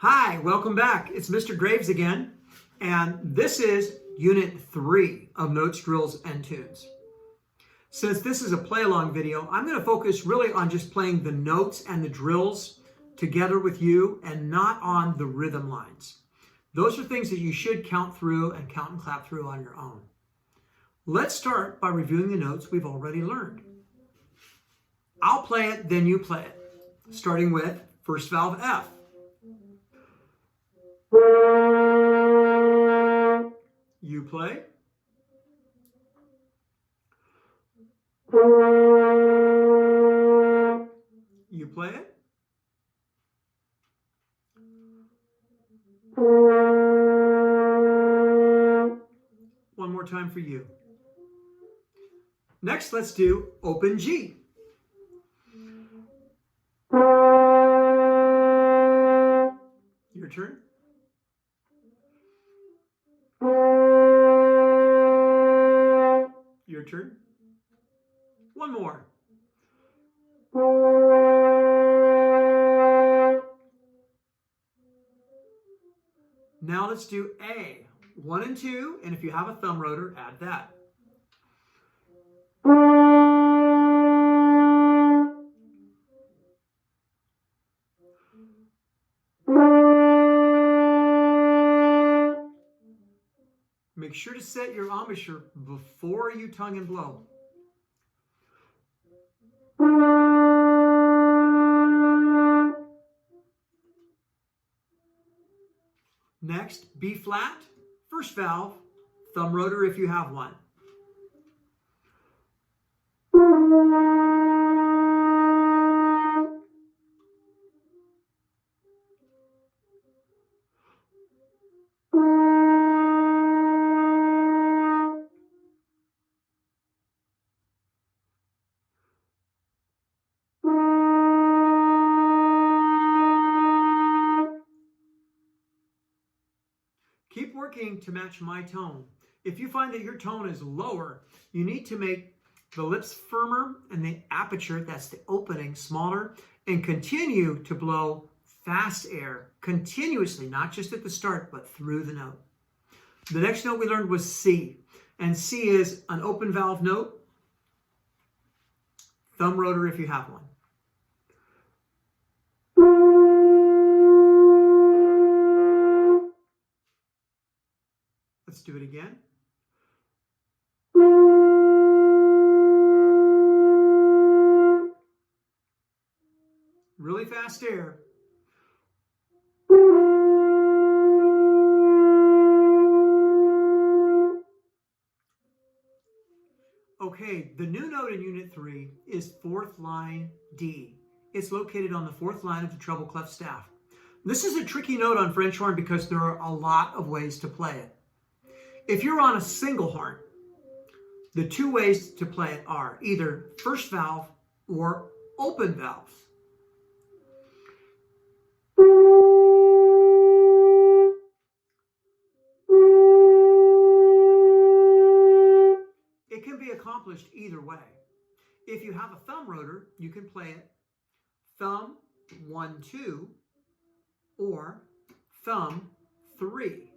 Hi, welcome back. It's Mr. Graves again, and this is Unit 3 of Notes, Drills, and Tunes. Since this is a play-along video, I'm going to focus really on just playing the notes and the drills together with you and not on the rhythm lines. Those are things that you should count through and count and clap through on your own. Let's start by reviewing the notes we've already learned. I'll play it, then you play it, starting with first valve F. You play. You play it. One more time for you. Next, let's do open G. Your turn. Your turn. One more. Now let's do A. 1 and 2, and if you have a thumb rotor, add that. Make sure to set your embouchure before you tongue and blow. Next, B flat, first valve, thumb rotor if you have one. Keep working to match my tone. If you find that your tone is lower, you need to make the lips firmer and the aperture, that's the opening, smaller, and continue to blow fast air continuously, not just at the start, but through the note. The next note we learned was C, and C is an open valve note, thumb rotor if you have one. Let's do it again. Really fast air. Okay, the new note in Unit 3 is fourth line D. It's located on the fourth line of the treble clef staff. This is a tricky note on French horn because there are a lot of ways to play it. If you're on a single horn, the two ways to play it are either first valve or open valve. It can be accomplished either way. If you have a thumb rotor, you can play it thumb 1, 2 or thumb 3.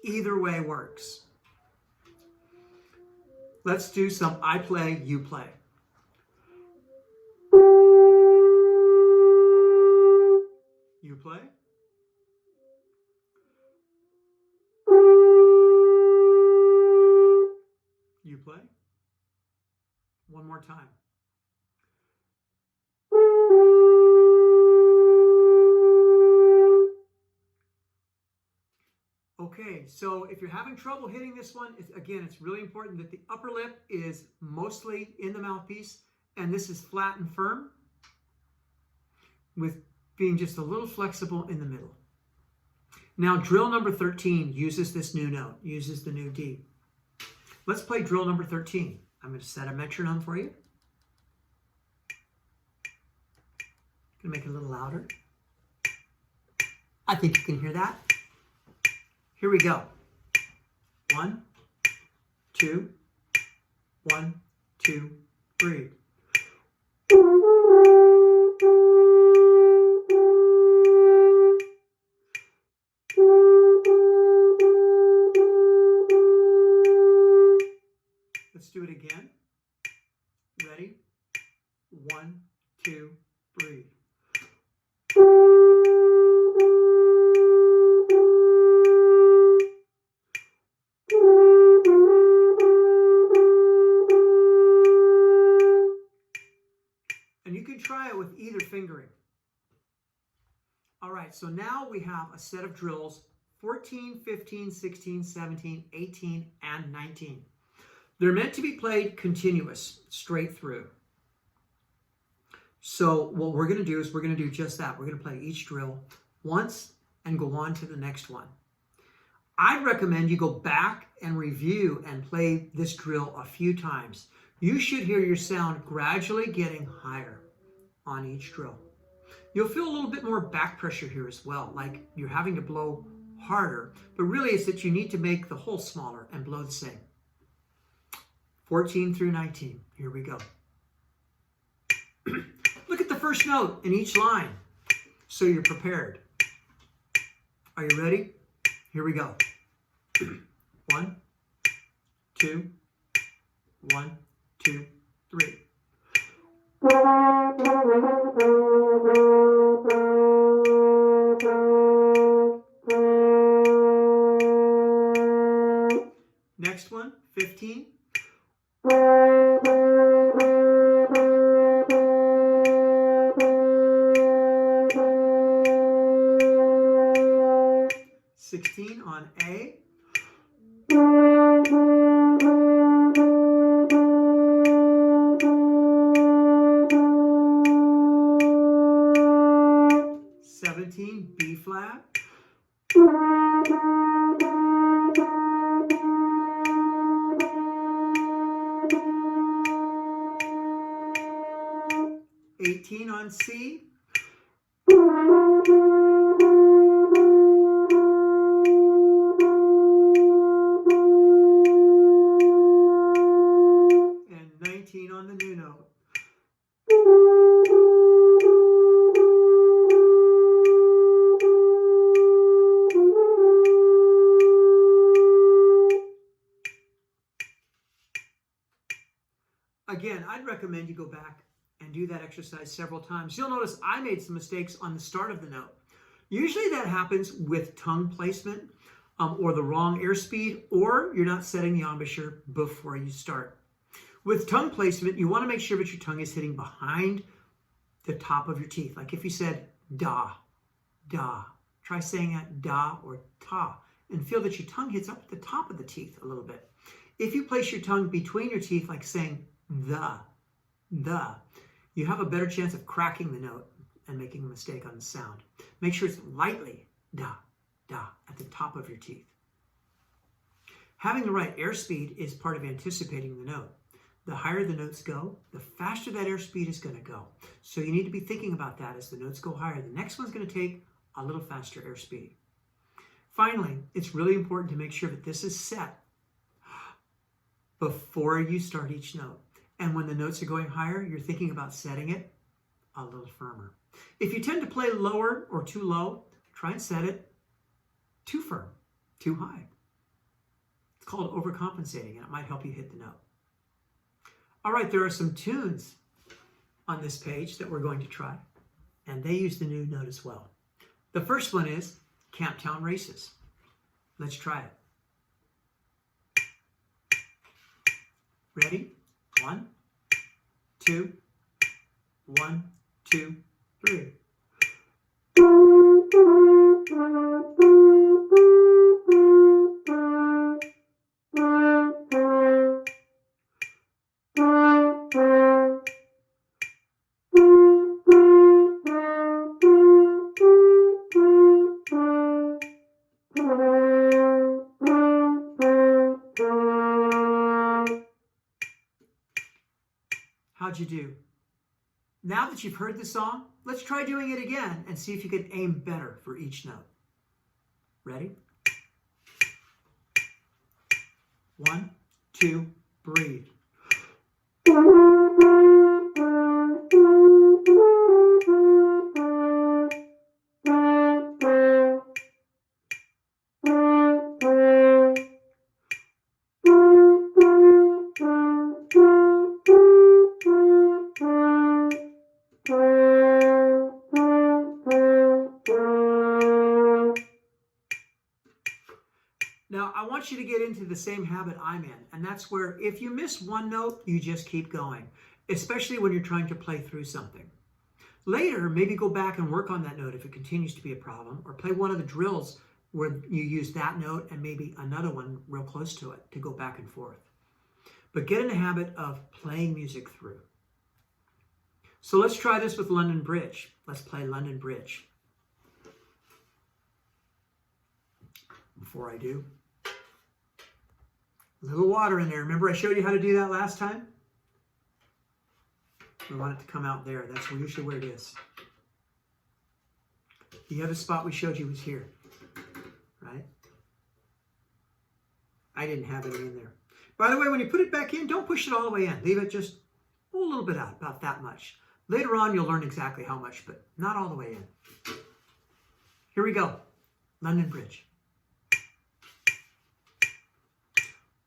Either way works. Let's do some I play, you play. You play. You play. One more time. Okay, so if you're having trouble hitting this one, it's really important that the upper lip is mostly in the mouthpiece, and this is flat and firm, with being just a little flexible in the middle. Now, drill number 13 uses this new note, uses the new D. Let's play drill number 13. I'm going to set a metronome for you. I'm going to make it a little louder. I think you can hear that. Here we go. 1, 2, 1, 2, 3. All right, so now we have a set of drills, 14, 15, 16, 17, 18, and 19. They're meant to be played continuous, straight through. So what we're going to do is we're going to do just that. We're going to play each drill once and go on to the next one. I'd recommend you go back and review and play this drill a few times. You should hear your sound gradually getting higher on each drill. You'll feel a little bit more back pressure here as well, like you're having to blow harder, but really it's that you need to make the hole smaller and blow the same. 14 through 19, here we go. Look at the first note in each line, so you're prepared. Are you ready? Here we go. 1, 2, 1, 2, 3. Next one, 15. On A. B flat. 18 on C. And 19 on the new note. Again, I'd recommend you go back and do that exercise several times. You'll notice I made some mistakes on the start of the note. Usually that happens with tongue placement or the wrong airspeed, or you're not setting the embouchure before you start. With tongue placement, you want to make sure that your tongue is hitting behind the top of your teeth. Like if you said da, da, try saying that da or ta, and feel that your tongue hits up at the top of the teeth a little bit. If you place your tongue between your teeth, like saying the, you have a better chance of cracking the note and making a mistake on the sound. Make sure it's lightly da, da at the top of your teeth. Having the right airspeed is part of anticipating the note. The higher the notes go, the faster that airspeed is going to go. So you need to be thinking about that as the notes go higher. The next one's going to take a little faster airspeed. Finally, it's really important to make sure that this is set before you start each note. And when the notes are going higher, you're thinking about setting it a little firmer. If you tend to play lower or too low, try and set it too firm, too high. It's called overcompensating, and it might help you hit the note. All right, there are some tunes on this page that we're going to try, and they use the new note as well. The first one is Camptown Races. Let's try it. Ready? 1, 2, 1, 2, 3. How'd you do? Now that you've heard the song, let's try doing it again and see if you can aim better for each note. Ready? 1, 2, breathe. Now, I want you to get into the same habit I'm in, and that's where if you miss one note, you just keep going, especially when you're trying to play through something. Later, maybe go back and work on that note if it continues to be a problem, or play one of the drills where you use that note and maybe another one real close to it to go back and forth. But get in the habit of playing music through. So let's try this with London Bridge. Let's play London Bridge. Before I do, a little water in there. Remember I showed you how to do that last time? We want it to come out there. That's usually where it is. The other spot we showed you was here, right? I didn't have any in there. By the way, when you put it back in, don't push it all the way in. Leave it just a little bit out, about that much. Later on, you'll learn exactly how much, but not all the way in. Here we go. London Bridge.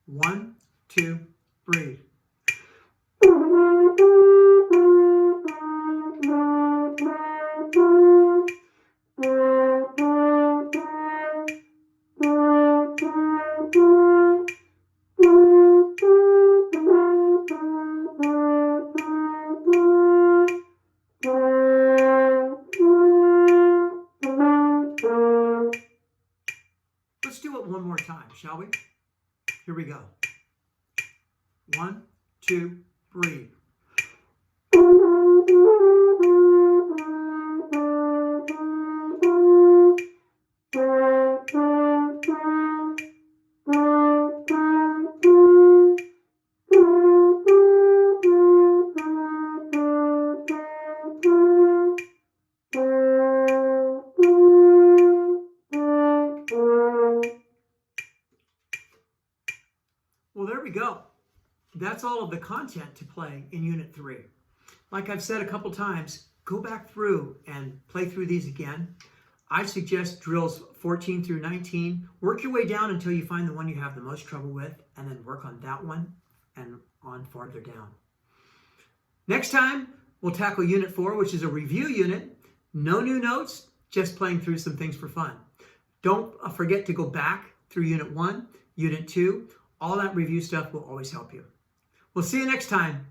1, 2, breathe. Let's do it one more time, shall we? Here we go. 1, 2, breathe. Well, there we go. That's all of the content to play in Unit 3. Like I've said a couple times, go back through and play through these again. I suggest drills 14 through 19. Work your way down until you find the one you have the most trouble with, and then work on that one and on farther down. Next time, we'll tackle Unit 4, which is a review unit. No new notes, just playing through some things for fun. Don't forget to go back through Unit 1, Unit 2. All that review stuff will always help you. We'll see you next time.